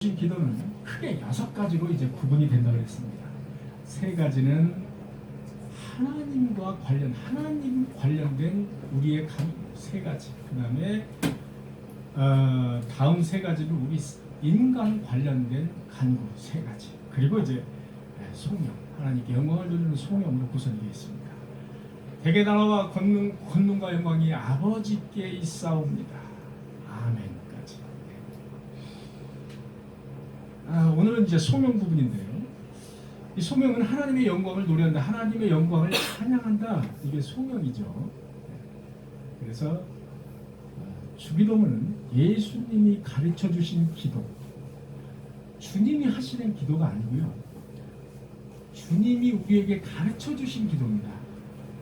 기도는 크게 6가지로 이제 구분이 된다고 했습니다. 3가지는 하나님 관련된 우리의 간구 3가지. 그다음에 다음 3가지는 우리 인간 관련된 간구 3가지. 그리고 이제 소명, 하나님께 영광을 돌리는 소명으로 구성이 되어 있습니다. 대개 나라와 권능과 영광이 아버지께 있사옵니다. 아멘. 오늘은 이제 소명 부분인데요. 이 소명은 하나님의 영광을 노래한다, 하나님의 영광을 찬양한다. 이게 소명이죠. 그래서 주기도문은 예수님이 가르쳐 주신 기도, 주님이 하시는 기도가 아니고요. 주님이 우리에게 가르쳐 주신 기도입니다.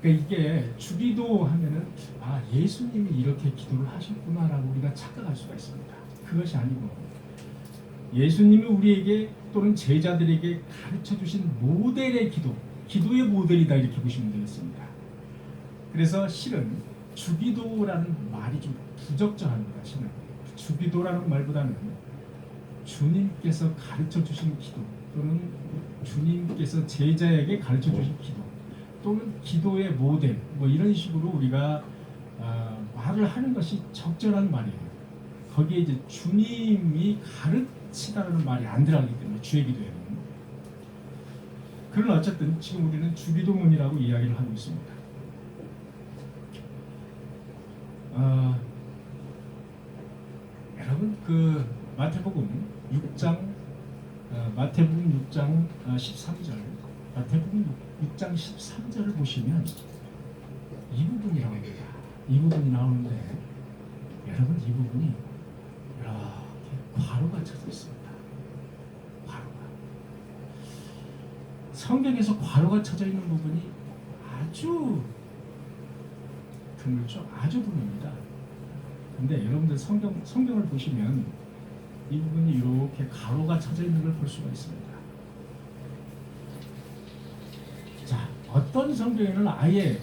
그러니까 이게 주기도 하면은 예수님이 이렇게 기도를 하셨구나라고 우리가 착각할 수가 있습니다. 그것이 아니고 예수님이 우리에게 또는 제자들에게 가르쳐 주신 모델의 기도, 기도의 모델이다 이렇게 보시면 되겠습니다. 그래서 실은 주기도라는 말이 좀 부적절합니다. 실은 주기도라는 말보다는 주님께서 가르쳐 주신 기도 또는 주님께서 제자에게 가르쳐 주신 기도 또는 기도의 모델 이런 식으로 우리가 말을 하는 것이 적절한 말이에요. 거기에 이제 주님이 가르치다라는 말이 안 들어가기 때문에 주의 기도에는. 그러나 어쨌든 지금 우리는 주기도문이라고 이야기를 하고 있습니다. 여러분 마태복음 6장 13절 마태복음 6장 13절을 보시면 이 부분이 나옵니다. 이 부분이 나오는데 여러분 이 부분이 이렇게 괄호가 쳐져 있습니다. 괄호가. 성경에서 괄호가 쳐져 있는 부분이 아주 드물죠. 아주 드뭅니다. 근데 여러분들 성경을 보시면 이 부분이 이렇게 가로가 쳐져 있는 걸 볼 수가 있습니다. 자, 어떤 성경에는 아예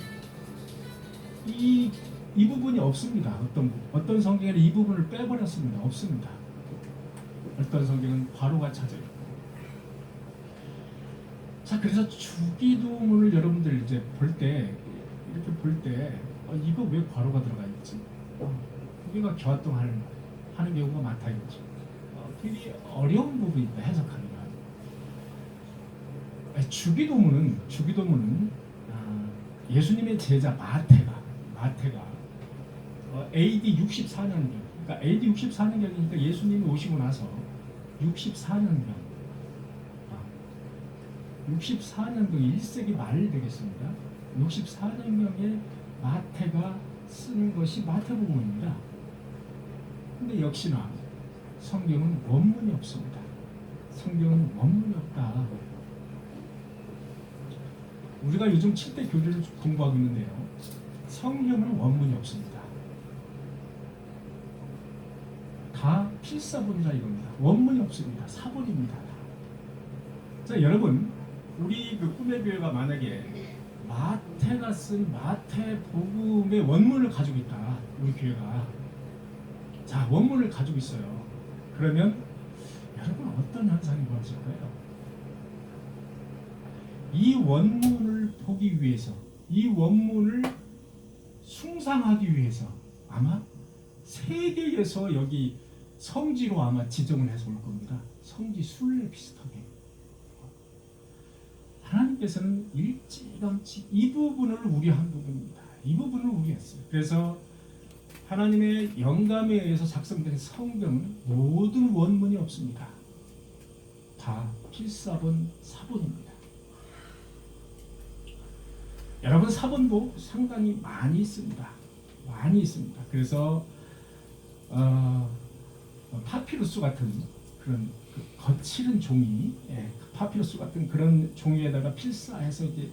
이 부분이 없습니다. 어떤 성경에는 이 부분을 빼버렸습니다. 없습니다. 어떤 성경은 괄호가 쳐져 있고. 자, 그래서 주기도문을 여러분들 이제 이렇게 볼 때 이거 왜 괄호가 들어가 있지? 우리가 교활동하는 경우가 많다 이거죠. 되게 어려운 부분입니다. 해석하기가. 주기도문은 예수님의 제자 마태가 AD 64년경, 그러니까 AD 64년경이니까 예수님이 오시고 나서 64년경 1세기 말 되겠습니다. 64년경에 마태가 쓰는 것이 마태복음입니다. 근데 역시나 성경은 원문이 없습니다. 성경은 원문이 없다. 우리가 요즘 7대 교리를 공부하고 있는데요. 성경은 원문이 없습니다. 다 필사본이라 이겁니다. 원문이 없습니다. 사본입니다. 자, 여러분, 우리 꿈의 교회가 만약에 마태가 쓴 마태복음의 원문을 가지고 있다. 우리 교회가. 자, 원문을 가지고 있어요. 그러면 여러분 어떤 현상이 벌어질까요? 이 원문을 보기 위해서, 이 원문을 숭상하기 위해서 아마 세계에서 여기 성지로 아마 지정을 해서 올 겁니다. 성지 순례 비슷하게. 하나님께서는 일찌감치 이 부분을 우려한 부분입니다. 이 부분을 우려했어요. 그래서 하나님의 영감에 의해서 작성된 성경은 모든 원문이 없습니다. 다 필사본, 사본입니다. 여러분, 사본도 상당히 많이 있습니다. 많이 있습니다. 그래서 파피루스 같은 그런 거칠은 종이, 파피루스 같은 그런 종이에다가 필사해서 이제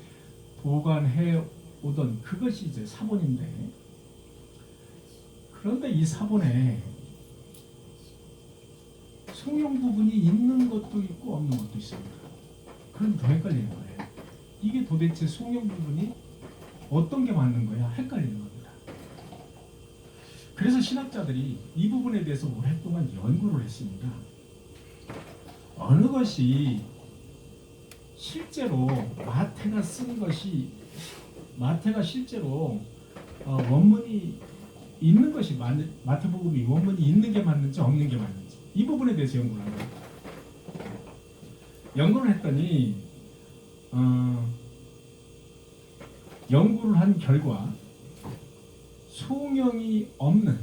보관해 오던 그것이 이제 사본인데, 그런데 이 사본에 성경 부분이 있는 것도 있고 없는 것도 있습니다. 그럼 더 헷갈리는 거예요. 이게 도대체 성경 부분이 어떤 게 맞는 거야? 헷갈리는 겁니다. 그래서 신학자들이 이 부분에 대해서 오랫동안 연구를 했습니다. 어느 것이 실제로 마태가 쓴 것이 마태가 실제로 원문이 있는 것이 마태복음이 원문이 있는 게 맞는지 없는 게 맞는지 이 부분에 대해서 연구를 합니다. 연구를 했더니 연구를 한 결과 소명이 없는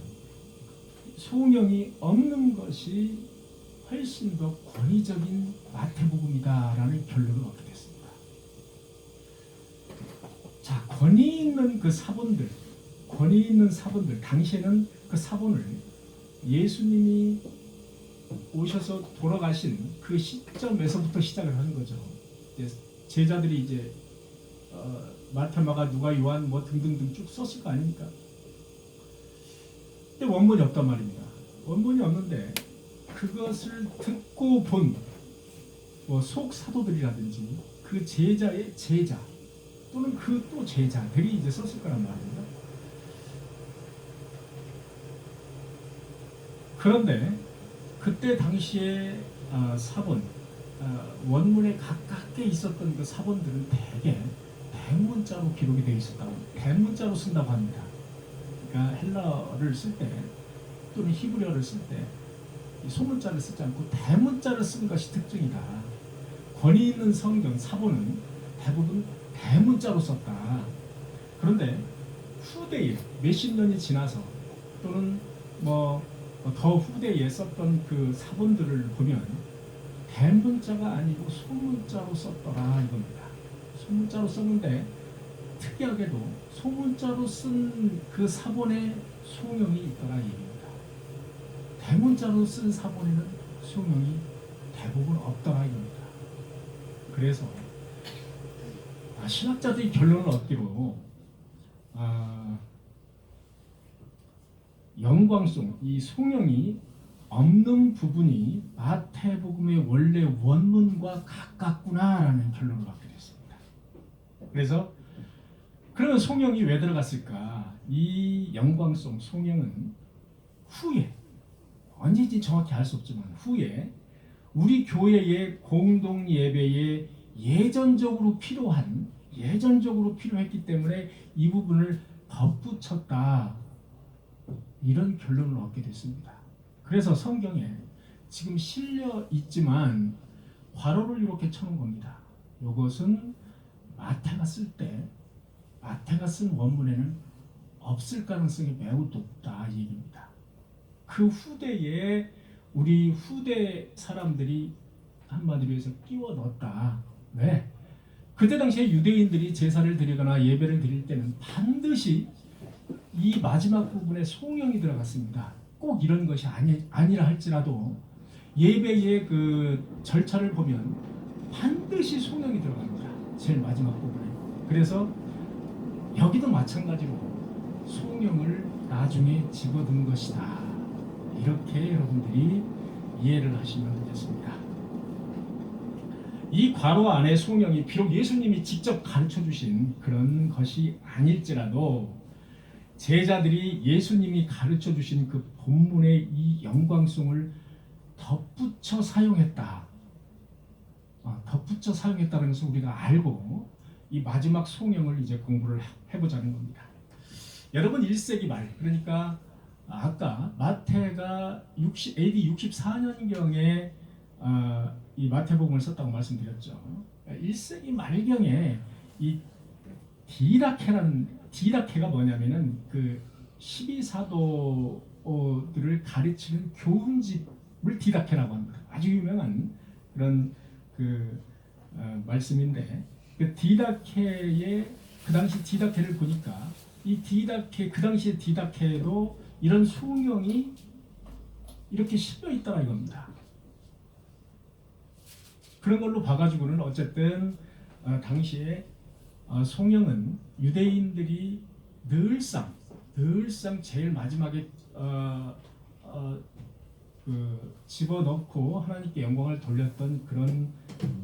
것이 훨씬 더 권위적인 마태복음이다라는 결론을 얻게 됐습니다. 자, 권위 있는 사본들, 당시에는 그 사본을 예수님이 오셔서 돌아가신 그 시점에서부터 시작을 하는 거죠. 제자들이 이제 마태, 마가, 누가, 요한 뭐 등등등 쭉 썼을 거 아닙니까? 근데 원문이 없단 말입니다. 원문이 없는데 그것을 듣고 본 속사도들이라든지 그 제자의 제자 또는 그 또 제자들이 이제 썼을 거란 말입니다. 그런데 그때 당시에 사본 원문에 가깝게 있었던 그 사본들은 대개 대문자로 기록이 되어 있었다고, 대문자로 쓴다고 합니다. 그러니까 헬라어를 쓸 때 또는 히브리어를 쓸 때 소문자를 쓰지 않고 대문자를 쓴 것이 특징이다. 권위 있는 성경 사본은 대부분 대문자로 썼다. 그런데 후대에 몇십 년이 지나서 또는 더 후대에 썼던 그 사본들을 보면 대문자가 아니고 소문자로 썼더라 이겁니다. 소문자로 썼는데 특이하게도 소문자로 쓴 그 사본에 소명이 있더라 얘기입니다. 대문자로 쓴 사본에는 소명이 대부분 없더라 이겁니다. 그래서 신학자들이 결론을 얻기로 영광송, 이 소명이 없는 부분이 마태복음의 원래 원문과 가깝구나라는 결론을 얻게 됐습니다. 그래서 그러면 소명이 왜 들어갔을까? 이 영광송, 소명은 후에, 언제인지 정확히 알 수 없지만 후에 우리 교회의 공동 예배에 예전적으로 필요했기 때문에 이 부분을 덧붙였다. 이런 결론을 얻게 됐습니다. 그래서 성경에 지금 실려 있지만 괄호를 이렇게 쳐놓은 겁니다. 이것은 마태가 쓴 원문에는 없을 가능성이 매우 높다 이 얘기입니다. 그 후대에 우리 후대 사람들이 한마디로 해서 끼워 넣었다. 왜? 그때 당시에 유대인들이 제사를 드리거나 예배를 드릴 때는 반드시 이 마지막 부분에 소명이 들어갔습니다. 꼭 이런 것이 아니라 할지라도 예배의 그 절차를 보면 반드시 소명이 들어갑니다. 제일 마지막 부분에. 그래서 여기도 마찬가지로 소명을 나중에 집어든 것이다. 이렇게 여러분들이 이해를 하시면 되겠습니다. 이 괄호 안에 소명이 비록 예수님이 직접 가르쳐 주신 그런 것이 아닐지라도 제자들이 예수님이 가르쳐 주신 그 본문의 이 영광송을 덧붙여 사용했다. 덧붙여 사용했다는 것을 우리가 알고 이 마지막 소명을 이제 공부를 해보자는 겁니다. 여러분 1세기 말, 그러니까 아까 마태가 AD 64년경에 이 마태복음을 썼다고 말씀드렸죠. 1세기 말경에 이 디다케가 뭐냐면은 그 12사도들을 가르치는 교훈집을 디다케라고 합니다. 아주 유명한 그런 말씀인데 그 디다케의 그 당시 디다케를 보니까 이 디다케 그 당시의 디다케도 이런 소명이 이렇게 실려 있더라 이겁니다. 그런 걸로 봐가지고는 어쨌든 당시에 소명은 유대인들이 늘상 제일 마지막에 집어넣고 하나님께 영광을 돌렸던 그런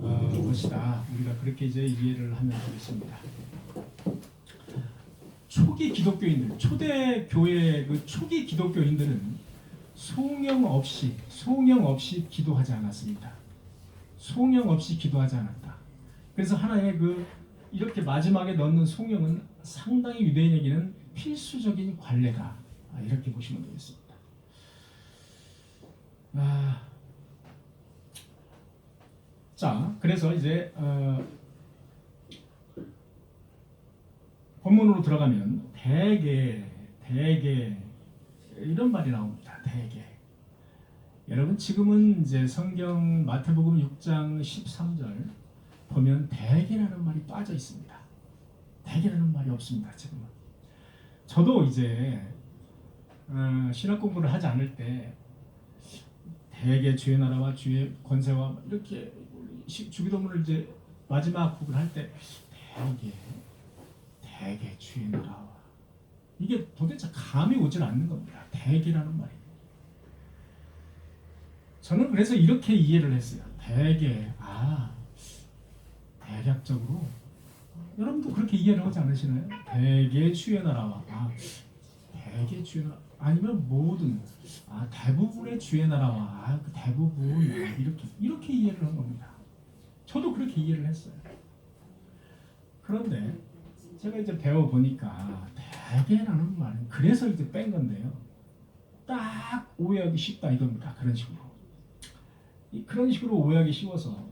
것이다. 우리가 그렇게 이제 이해를 하면 되겠습니다. 초기 기독교인들, 초대 교회 그 초기 기독교인들은 소명 없이 기도하지 않았습니다. 송영 없이 기도하지 않았다. 그래서 하나의 이렇게 마지막에 넣는 송영은 상당히 유대인에게는 필수적인 관례다. 이렇게 보시면 되겠습니다. 자, 그래서 이제 본문으로 들어가면 대개 이런 말이 나옵니다. 대개. 여러분 지금은 이제 성경 마태복음 6장 13절 보면 대개라는 말이 빠져 있습니다. 대개라는 말이 없습니다. 지금은. 저도 이제 신학 공부를 하지 않을 때 대개 주의 나라와 주의 권세와 이렇게 주기도문을 이제 마지막 부분 할 때 대개 주의 나라와 이게 도대체 감이 오질 않는 겁니다. 대개라는 말이. 저는 그래서 이렇게 이해를 했어요. 대략적으로 여러분도 그렇게 이해를 하지 않으시나요? 대개 주의 나라와 대개 주의 나라 아니면 모든 대부분의 주의 나라와 그 대부분 이렇게 이해를 한 겁니다. 저도 그렇게 이해를 했어요. 그런데 제가 이제 배워 보니까 대개라는 말은 그래서 이제 뺀 건데요. 딱 오해하기 쉽다 이겁니다. 그런 식으로 오해하기 쉬워서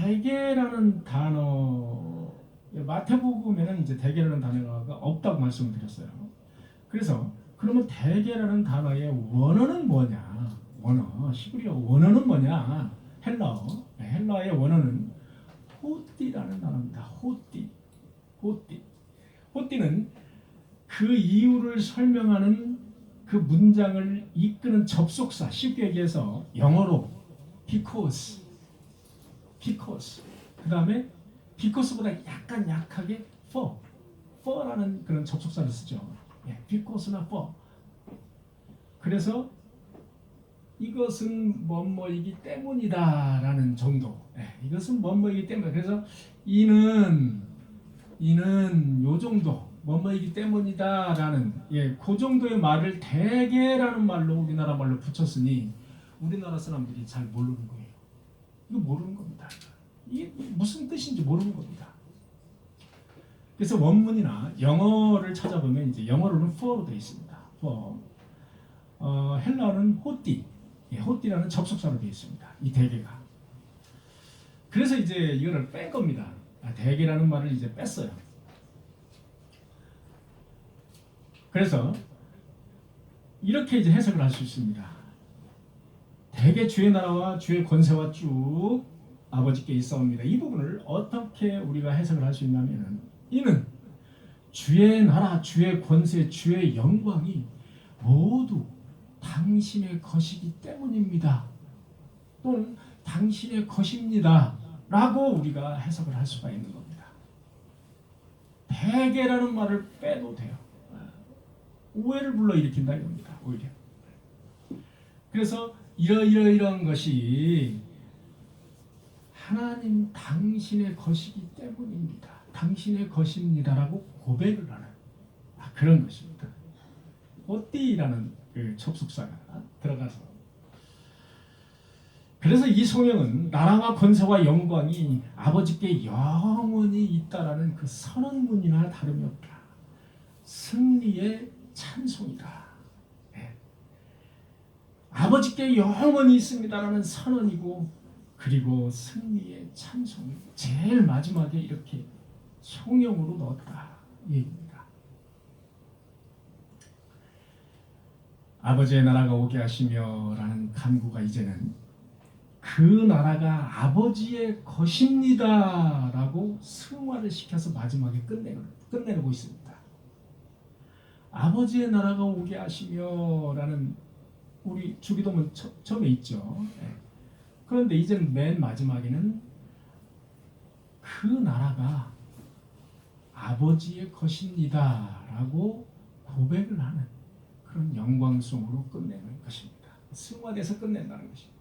대개라는 단어 마태복음에는 이제 대개라는 단어가 없다고 말씀을 드렸어요. 그래서 그러면 대개라는 단어의 원어는 뭐냐? 히브리어 원어는 뭐냐? 헬라어의 원어는 호띠라는 단어입니다. 호띠는 그 이유를 설명하는 그 문장을 이끄는 접속사, 쉽게 얘기해서 영어로 because 그 다음에 because보다 약간 약하게 for라는 그런 접속사를 쓰죠. because나 for. 그래서 이것은 뭐뭐이기 때문이다라는 정도. 이것은 뭐뭐이기 때문에. 그래서 이는 요 정도 뭐뭐이기 때문이다라는 그 정도의 말을 대개라는 말로 우리나라 말로 붙였으니 우리나라 사람들이 잘 모르는 거예요. 이거 모르는 겁니다. 이게 무슨 뜻인지 모르는 겁니다. 그래서 원문이나 영어를 찾아보면 이제 영어로는 for로 되어 있습니다. for. 헬라어는 호띠라는 접속사로 되어 있습니다. 이 대개가. 그래서 이제 이거를 뺀 겁니다. 대개라는 말을 이제 뺐어요. 그래서 이렇게 이제 해석을 할 수 있습니다. 대개 주의 나라와 주의 권세와 쭉 아버지께 있사옵니다. 이 부분을 어떻게 우리가 해석을 할 수 있냐면은 이는 주의 나라, 주의 권세, 주의 영광이 모두 당신의 것이기 때문입니다. 또는 당신의 것입니다. 라고 우리가 해석을 할 수가 있는 겁니다. 대개라는 말을 빼도 돼요. 오해를 불러일으킨다 이겁니다. 오히려. 그래서 이러이러이러한 것이 하나님 당신의 것이기 때문입니다. 당신의 것입니다라고 고백을 하는 그런 것입니다. 호띠라는 그 접속사가 들어가서 그래서 이 성경은 나라와 권세와 영광이 아버지께 영원히 있다라는 그 선언문이나 다름이 없다. 승리의 찬송이다. 아버지께 영원히 있습니다라는 선언이고 그리고 승리의 찬송이 제일 마지막에 이렇게 송영으로 넣었다 이 얘기입니다. 아버지의 나라가 오게 하시며 라는 간구가 이제는 그 나라가 아버지의 것입니다 라고 승화를 시켜서 마지막에 끝내고 있습니다. 아버지의 나라가 오게 하시며 라는 우리 주기도문 처음에 있죠. 그런데 이제는 맨 마지막에는 그 나라가 아버지의 것입니다 라고 고백을 하는 그런 영광송으로 끝내는 것입니다. 승화돼서 끝낸다는 것입니다.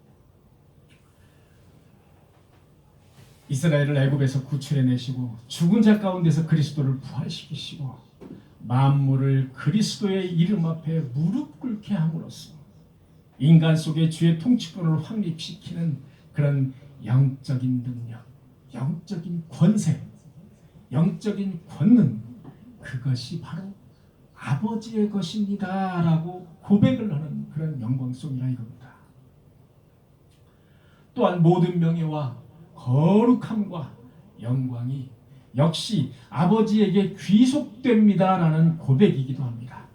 이스라엘을 애굽에서 구출해내시고 죽은 자 가운데서 그리스도를 부활시키시고 만물을 그리스도의 이름 앞에 무릎 꿇게 함으로써 인간 속에 주의 통치권을 확립시키는 그런 영적인 능력, 영적인 권세, 영적인 권능, 그것이 바로 아버지의 것입니다 라고 고백을 하는 그런 영광송이라 이겁니다. 또한 모든 명예와 거룩함과 영광이 역시 아버지에게 귀속됩니다 라는 고백이기도 합니다.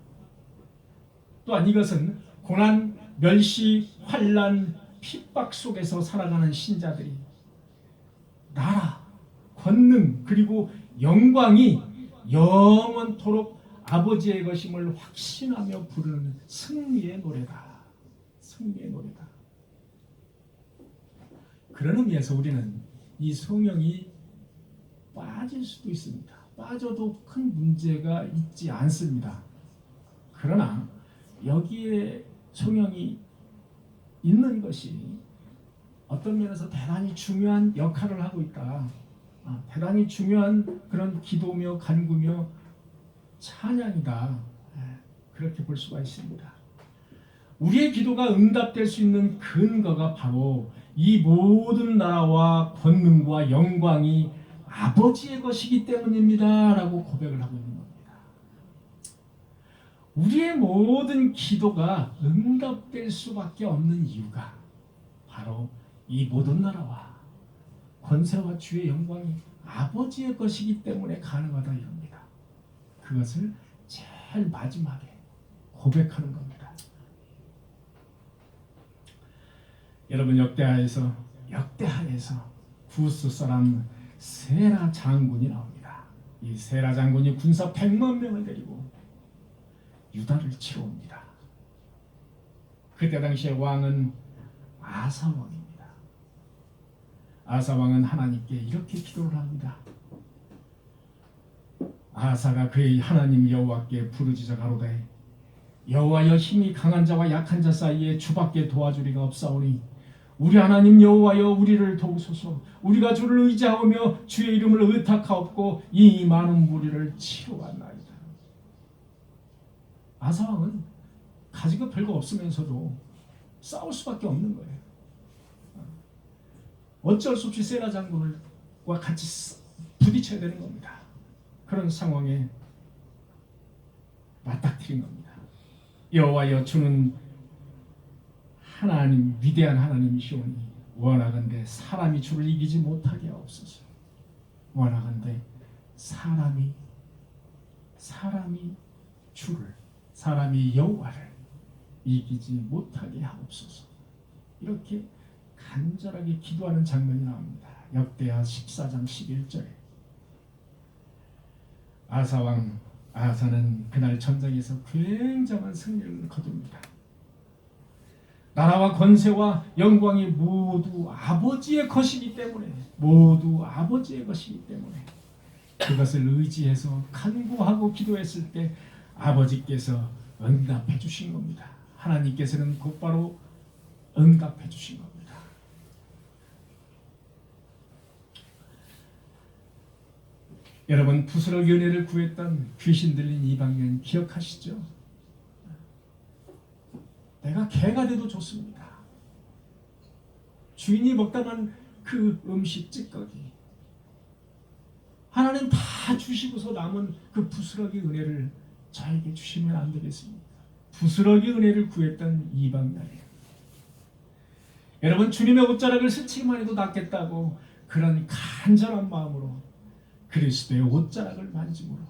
또한 이것은 고난, 멸시, 환난, 핍박 속에서 살아가는 신자들이 나라, 권능 그리고 영광이 영원토록 아버지의 것임을 확신하며 부르는 승리의 노래다. 승리의 노래다. 그런 의미에서 우리는 이 성령이 빠질 수도 있습니다. 빠져도 큰 문제가 있지 않습니다. 그러나 여기에 성령이 있는 것이 어떤 면에서 대단히 중요한 역할을 하고 있다. 대단히 중요한 그런 기도며 간구며 찬양이다. 그렇게 볼 수가 있습니다. 우리의 기도가 응답될 수 있는 근거가 바로 이 모든 나라와 권능과 영광이 아버지의 것이기 때문입니다 라고 고백을 하고 있는 겁니다. 우리의 모든 기도가 응답될 수밖에 없는 이유가 바로 이 모든 나라와 권세와 주의 영광이 아버지의 것이기 때문에 가능하다 이겁니다. 그것을 제일 마지막에 고백하는 겁니다. 여러분, 역대하에서 구스 사람 세라 장군이 나옵니다. 이 세라 장군이 군사 100만 명을 데리고 유다를 치러 옵니다. 그때 당시에 왕은 아사 왕입니다. 아사 왕은 하나님께 이렇게 기도를 합니다. 아사가 그의 하나님 여호와께 부르짖어 가로되 여호와여, 힘이 강한 자와 약한 자 사이에 주밖에 도와주리가 없사오니 우리 하나님 여호와여, 우리를 도우소서. 우리가 주를 의지하오며 주의 이름을 의탁하옵고 이 많은 무리를 치러 왔나이다. 아사 왕은 가지고 별거 없으면서도 싸울 수밖에 없는 거예요. 어쩔 수 없이 세라 장군과 같이 부딪혀야 되는 겁니다. 그런 상황에 맞닥뜨린 겁니다. 여호와여, 주는 하나님, 위대한 하나님이시오니 원하건대 사람이 주를 이기지 못하게 하옵소서. 원하건대 사람이 여호와를 이기지 못하게 하옵소서. 이렇게 간절하게 기도하는 장면이 나옵니다. 역대하 14장 11절에 아사는 그날 전쟁에서 굉장한 승리를 거둡니다. 나라와 권세와 영광이 모두 아버지의 것이기 때문에 그것을 의지해서 간구하고 기도했을 때 아버지께서 응답해 주신 겁니다. 하나님께서는 곧바로 응답해 주신 겁니다. 여러분, 부스러기 은혜를 구했던 귀신 들린 이방인 기억하시죠? 내가 개가 돼도 좋습니다. 주인이 먹다만 그 음식 찌꺼기 하나님 다 주시고서 남은 그 부스러기 은혜를 저에게 주시면 안 되겠습니까? 부스러기 은혜를 구했던 이방인이에요. 여러분, 주님의 옷자락을 스치기만 해도 낫겠다고 그런 간절한 마음으로 그리스도의 옷자락을 만짐으로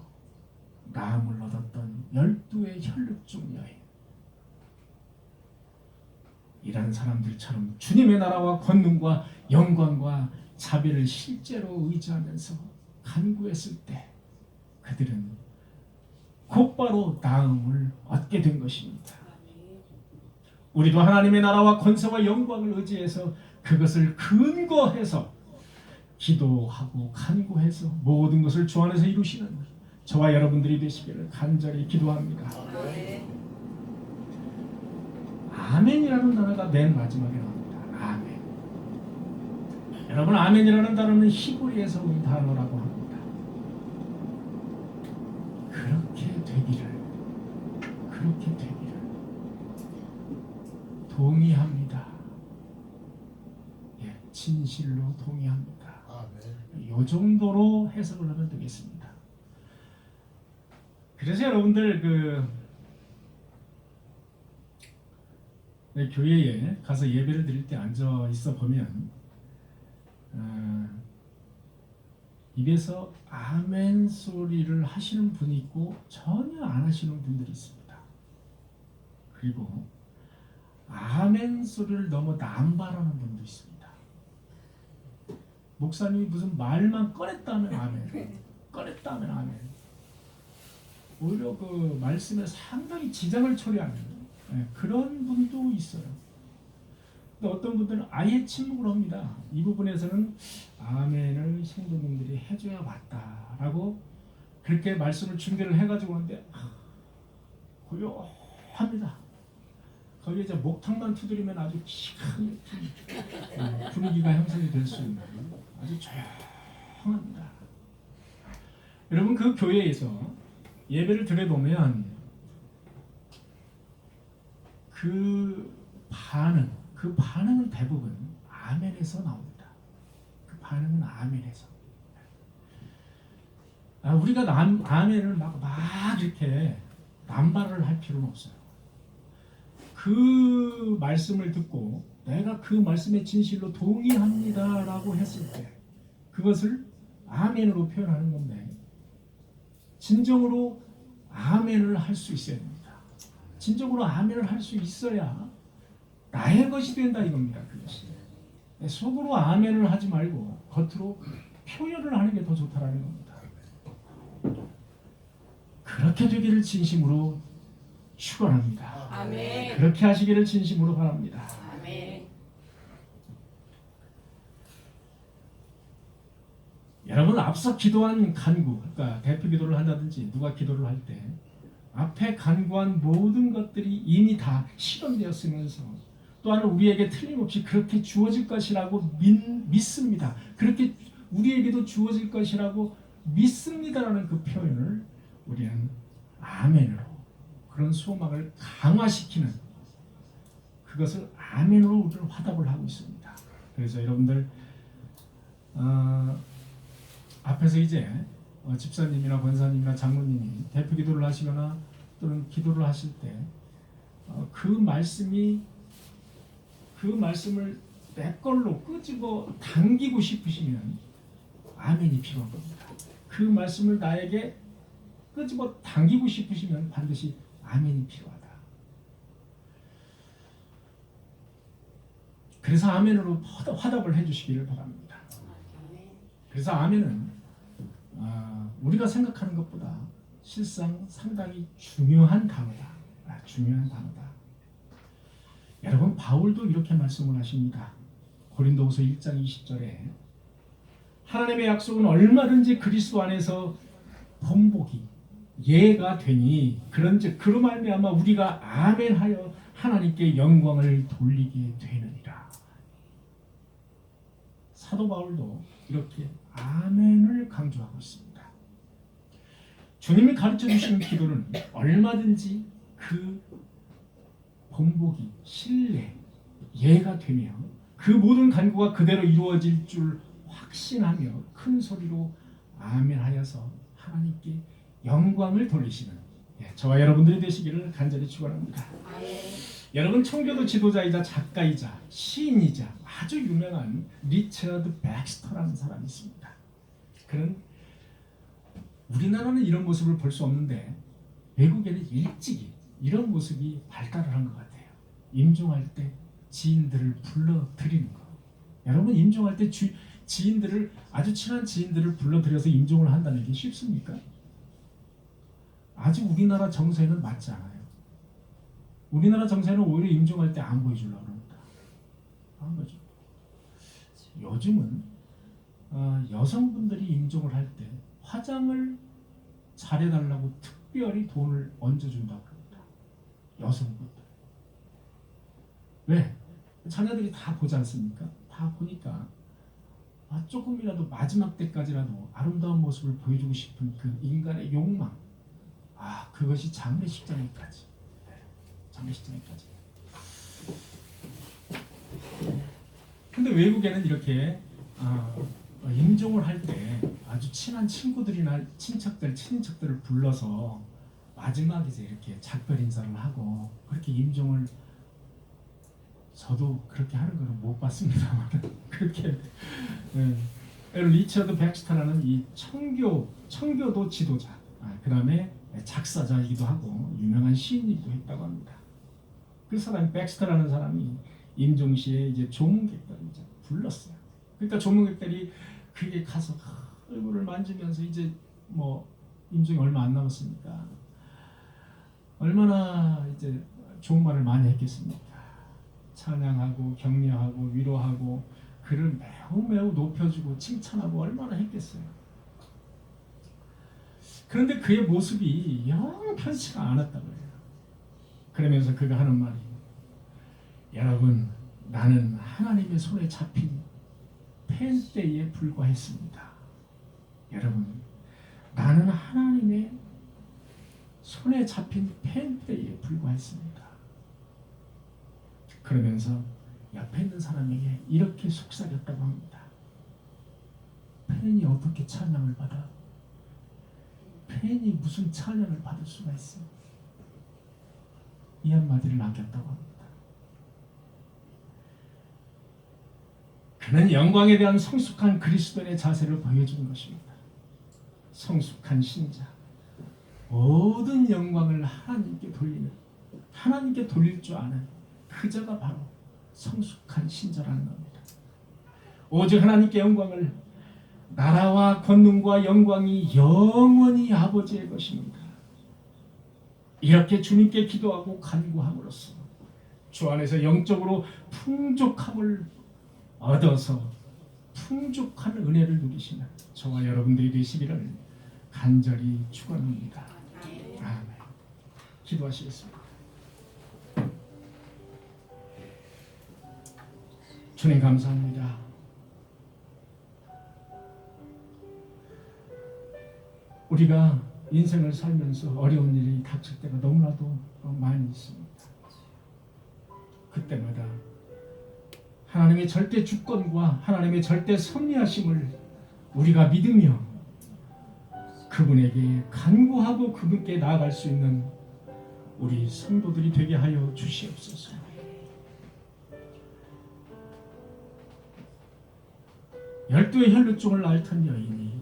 나음을 얻었던 12의 혈육중 여인, 이런 사람들처럼 주님의 나라와 권능과 영광과 자비를 실제로 의지하면서 간구했을 때 그들은 곧바로 나음을 얻게 된 것입니다. 우리도 하나님의 나라와 권세와 영광을 의지해서 그것을 근거해서 기도하고 간구해서 모든 것을 주 안에서 이루시는 저와 여러분들이 되시기를 간절히 기도합니다. 아멘이라는 단어가 맨 마지막에 나옵니다. 아멘. 여러분, 아멘이라는 단어는 히브리에서 온 단어라고 합니다. 그렇게 되기를 동의합니다. 예, 진실로 동의합니다. 아멘. 이 정도로 해석을 하면 되겠습니다. 그래서 여러분들 교회에 가서 예배를 드릴 때 앉아 있어 보면 입에서 아멘 소리를 하시는 분이 있고 전혀 안 하시는 분들이 있습니다. 그리고 아멘 소리를 너무 남발하는 분도 있습니다. 목사님이 무슨 말만 꺼냈다면 아멘, 꺼냈다면 아멘. 오히려 그 말씀에 상당히 지장을 초래하는 그런 분도 있어요. 근데 어떤 분들은 아예 침묵을 합니다. 이 부분에서는 아멘을 성도님들이 해줘야 맞다라고 그렇게 말씀을 준비를 해가지고 오는데 고요합니다. 거기에 이제 목탁만 두드리면 아주 시큰 분위기가 형성이 될 수 있는 아주 조용합니다. 여러분 그 교회에서 예배를 드려보면 그 반응은 대부분 아멘에서 나옵니다. 그 반응은 아멘에서. 우리가 아멘을 막 이렇게 남발을 할 필요는 없어요. 그 말씀을 듣고 내가 그 말씀에 진실로 동의합니다라고 했을 때 그것을 아멘으로 표현하는 건데 진정으로 아멘을 할 수 있어야 됩니다. 진정으로 아멘을 할 수 있어야 나의 것이 된다 이겁니다. 그것이. 속으로 아멘을 하지 말고 겉으로 표현을 하는 게 더 좋다라는 겁니다. 그렇게 되기를 진심으로 축원합니다. 아멘. 그렇게 하시기를 진심으로 바랍니다. 아멘. 여러분 앞서 기도한 간구, 그러니까 대표 기도를 한다든지 누가 기도를 할 때 앞에 간구한 모든 것들이 이미 다 실현되었으면서 또한 우리에게 틀림없이 그렇게 주어질 것이라고 믿습니다. 그렇게 우리에게도 주어질 것이라고 믿습니다라는 그 표현을 우리는 아멘으로 그런 소망을 강화시키는 그것을 아멘으로 우리는 화답을 하고 있습니다. 그래서 여러분들 앞에서 이제 집사님이나 권사님이나 장로님이 대표 기도를 하시거나 또는 기도를 하실 때 그 말씀을 내 걸로 끄집어 당기고 싶으시면 아멘이 필요한 겁니다. 그 말씀을 나에게 끄집어 당기고 싶으시면 반드시 아멘이 필요하다. 그래서 아멘으로 화답을 해주시기를 바랍니다. 그래서 아멘은 우리가 생각하는 것보다 실상 상당히 중요한 단어다. 중요한 단어다. 여러분 바울도 이렇게 말씀을 하십니다. 고린도후서 1장 20절에 하나님의 약속은 얼마든지 그리스도 안에서 본보기 예가 되니 그런즉 그로 말미암아 우리가 아멘하여 하나님께 영광을 돌리게 되느니라. 사도 바울도 이렇게 아멘을 강조하고 있습니다. 주님이 가르쳐 주시는 기도는 얼마든지 그 본보기, 신뢰, 예가 되며 그 모든 간구가 그대로 이루어질 줄 확신하며 큰 소리로 아멘하여서 하나님께 영광을 돌리시는 저와 여러분들이 되시기를 간절히 축원합니다. 여러분 청교도 지도자이자 작가이자 시인이자 아주 유명한 리처드 백스터라는 사람이 있습니다. 그는 우리나라는 이런 모습을 볼 수 없는데 외국에는 일찍이 이런 모습이 발달을 한 것 같아요. 임종할 때 지인들을 불러들이는 거. 여러분 임종할 때 지인들을 아주 친한 지인들을 불러들여서 임종을 한다는 게 쉽습니까? 아직 우리나라 정서에는 맞지 않아요. 우리나라 정서에는 오히려 임종할 때 안 보여주려고 합니다. 안 보여줘. 요즘은 여성분들이 임종을 할 때 화장을 잘해달라고 특별히 돈을 얹어준다고 합니다. 여성분들. 왜? 자녀들이 다 보지 않습니까? 다 보니까 조금이라도 마지막 때까지라도 아름다운 모습을 보여주고 싶은 그 인간의 욕망, 그것이 장례식장에까지, 장례식장에까지. 근데 외국에는 이렇게 임종을 할 때 아주 친한 친구들이나 친인척들을 불러서 마지막에 이제 이렇게 작별 인사를 하고 그렇게 임종을, 저도 그렇게 하는 거는 못 봤습니다만 그렇게 리처드 백스터라는 이 청교도 지도자, 그 다음에 작사자이기도 하고 유명한 시인이기도 했다고 합니다. 그 사람이 백스터라는 사람이 임종시에 이제 조문객들을 이제 불렀어요. 그러니까 조문객들이 그게 가서 얼굴을 만지면서 이제 뭐 임종이 얼마 안 남았으니까 얼마나 이제 좋은 말을 많이 했겠습니까? 찬양하고 격려하고 위로하고 그를 매우 높여주고 칭찬하고 얼마나 했겠어요. 그런데 그의 모습이 영 편치가 않았다고 해요. 그러면서 그가 하는 말이, 여러분, 나는 하나님의 손에 잡힌 펜대에 불과했습니다. 여러분, 나는 하나님의 손에 잡힌 펜대에 불과했습니다. 그러면서 옆에 있는 사람에게 이렇게 속삭였다고 합니다. 펜이 어떻게 찬양을 받아? 펜이 무슨 찬양을 받을 수가 있어? 이 한마디를 남겼다고 합니다. 그는 영광에 대한 성숙한 그리스도인의 자세를 보여준 것입니다. 성숙한 신자, 모든 영광을 하나님께 돌리는, 하나님께 돌릴 줄 아는 그자가 바로 성숙한 신자라는 겁니다. 오직 하나님께 영광을, 나라와 권능과 영광이 영원히 아버지의 것입니다. 이렇게 주님께 기도하고 간구함으로써 주 안에서 영적으로 풍족함을 얻어서 풍족한 은혜를 누리시는 저와 여러분들이 되시기를 간절히 축원합니다. 아멘. 기도하시겠습니다. 주님 감사합니다. 우리가 인생을 살면서 어려운 일이 닥칠 때가 너무나도 많이 있습니다. 그때마다 하나님의 절대 주권과 하나님의 절대 섭리하심을 우리가 믿으며 그분에게 간구하고 그분께 나아갈 수 있는 우리 성도들이 되게 하여 주시옵소서. 열두의 혈루증을 앓던 여인이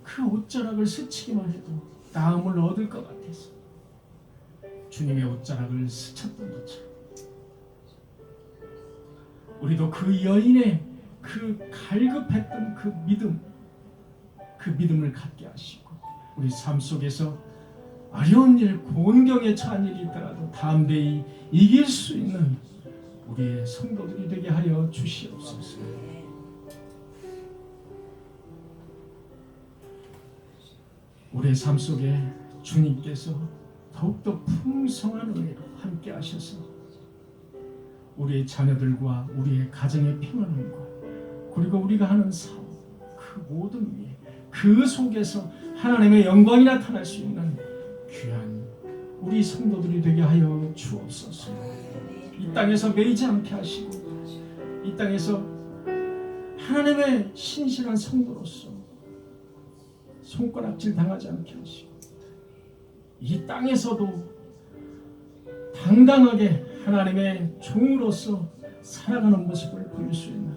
그 옷자락을 스치기만 해도 나음을 얻을 것 같아서 주님의 옷자락을 스쳤던 것처럼 우리도 그 여인의 그 갈급했던 그 믿음을 갖게 하시고 우리 삶 속에서 어려운 일, 곤경에 처한 일이 있더라도 담대히 이길 수 있는 우리의 성도들이 되게 하여 주시옵소서. 우리의 삶 속에 주님께서 더욱더 풍성한 은혜로 함께 하셔서 우리의 자녀들과 우리의 가정의 평안함과 그리고 우리가 하는 사업 그 모든 위에 그 속에서 하나님의 영광이 나타날 수 있는 귀한 우리 성도들이 되게 하여 주옵소서. 이 땅에서 매이지 않게 하시고 이 땅에서 하나님의 신실한 성도로서 손가락질 당하지 않게 하시고 이 땅에서도 당당하게 하나님의 종으로서 살아가는 모습을 보일 수 있는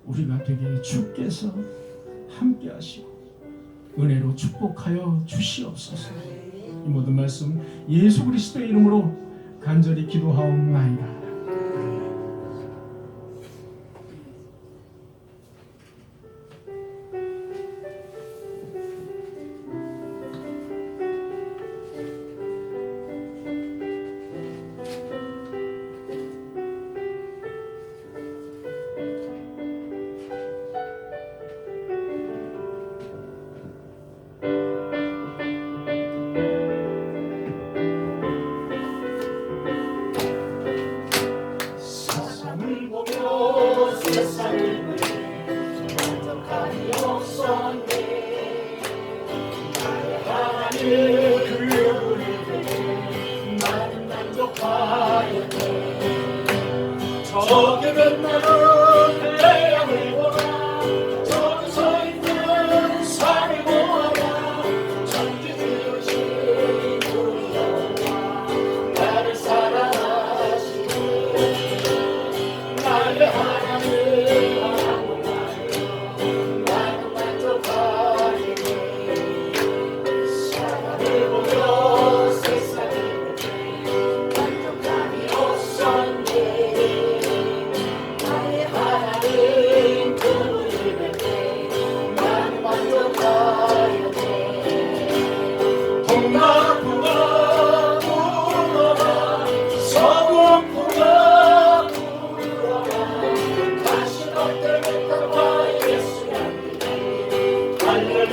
우리가 되게 주께서 함께 하시고 은혜로 축복하여 주시옵소서. 이 모든 말씀 예수 그리스도의 이름으로 간절히 기도하옵나이다. 적게 된 나를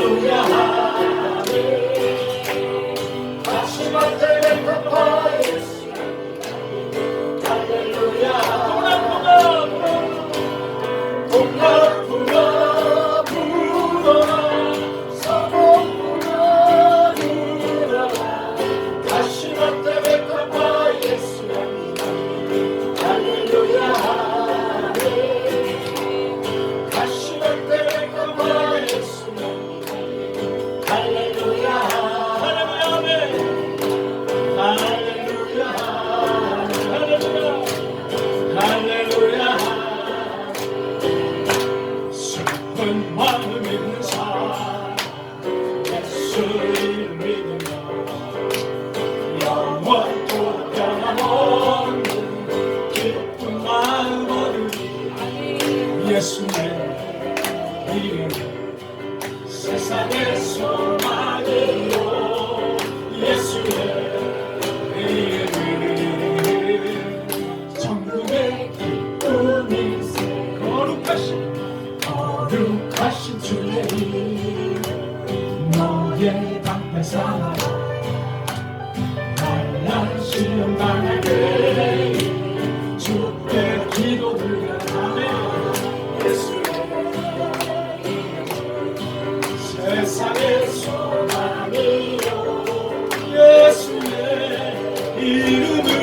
할렐루야 하네 다시 만들면 갚아 예수 할렐루야 동락 불어 불어라 서복 불어 불어라 다시 만들면 갚아 예수 할렐루야 하네 다시 만들면 갚아 예수 할렐루야 할렐루야 할렐루야 할렐루야 슬픈 마음 있는 사람 예수를 믿으며 영원토록 변함없는 기쁜 마음 얻으리 예수의 이름 세상의 소망이요 예수의 이름 천국의 기쁨일세 거룩하신 주의 이름 너의 방패 삼아 날날 시험 당할 때 주께 기도드려 아멘 예수의 세상의 소망이요 예수의 이름을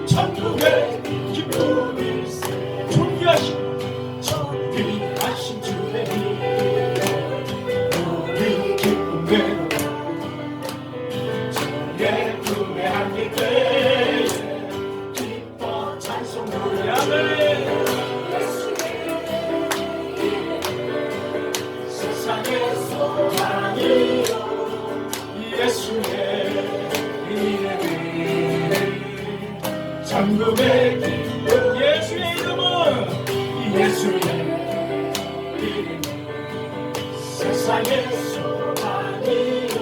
천국의 기쁨일세 존귀하신 주의 이름 우리 기쁨 되고 주의 품에 안길 때에 기뻐 찬송 노래하네 세상의 소망이요 예수의 이름 천국의 기쁨 예수의 이름은 예수의 이름 세상의 소망이요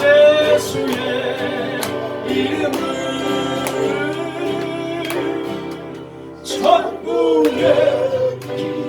예수의 이름은 천국의 기쁨